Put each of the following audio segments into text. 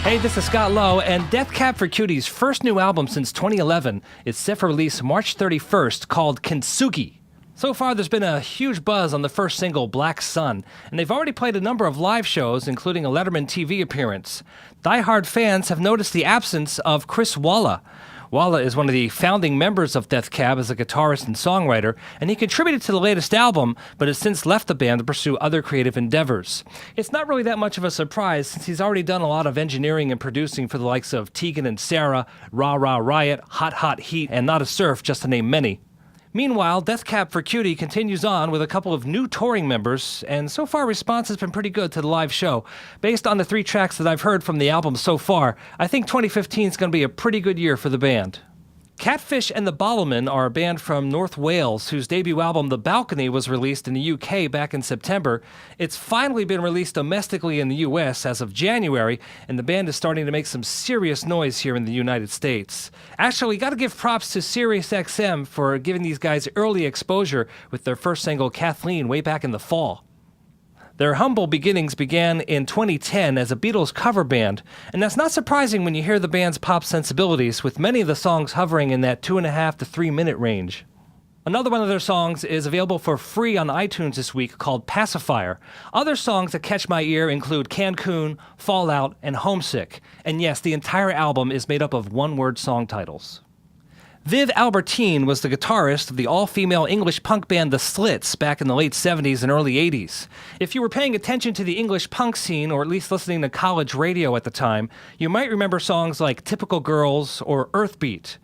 Hey, this is Scott Lowe, and Death Cab for Cutie's first new album since 2011 is set for release March 31st, called Kintsugi. So far, there's been a huge buzz on the first single, Black Sun, and they've already played a number of live shows, including a Letterman TV appearance. Die-hard fans have noticed the absence of Chris Walla. Walla is one of the founding members of Death Cab as a guitarist and songwriter, and he contributed to the latest album, but has since left the band to pursue other creative endeavors. It's not really that much of a surprise, since he's already done a lot of engineering and producing for the likes of Tegan and Sara, Rah Rah Riot, Hot Hot Heat, and Not a Surf, just to name many. Meanwhile, Death Cab for Cutie continues on with a couple of new touring members, and so far response has been pretty good to the live show. Based on the 3 tracks that I've heard from the album so far, I think 2015 is going to be a pretty good year for the band. Catfish and the Bottlemen are a band from North Wales whose debut album, The Balcony, was released in the UK back in September. It's finally been released domestically in the US as of January, and the band is starting to make some serious noise here in the United States. Actually, got to give props to SiriusXM for giving these guys early exposure with their first single, Kathleen, way back in the fall. Their humble beginnings began in 2010 as a Beatles cover band, and that's not surprising when you hear the band's pop sensibilities, with many of the songs hovering in that 2.5 to 3 minute range. Another one of their songs is available for free on iTunes this week, called Pacifier. Other songs that catch my ear include Cancun, Fallout, and Homesick. And yes, the entire album is made up of one-word song titles. Viv Albertine was the guitarist of the all-female English punk band The Slits back in the late 70s and early 80s. If you were paying attention to the English punk scene, or at least listening to college radio at the time, you might remember songs like Typical Girls or Earthbeat.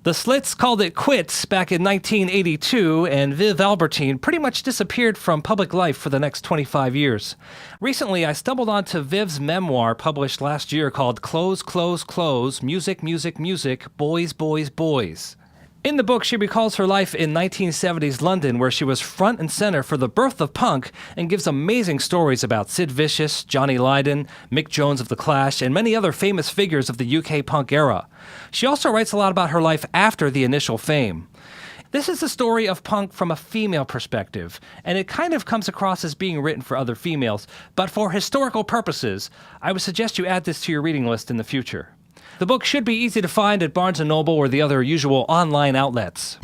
The Slits called it quits back in 1982, and Viv Albertine pretty much disappeared from public life for the next 25 years. Recently, I stumbled onto Viv's memoir published last year called Close, Close, Close, Music, Music, Music, Boys, Boys, Boys. In the book, she recalls her life in 1970s London, where she was front and center for the birth of punk, and gives amazing stories about Sid Vicious, Johnny Lydon, Mick Jones of The Clash, and many other famous figures of the UK punk era. She also writes a lot about her life after the initial fame. This is the story of punk from a female perspective, and it kind of comes across as being written for other females, but for historical purposes, I would suggest you add this to your reading list in the future. The book should be easy to find at Barnes & Noble or the other usual online outlets.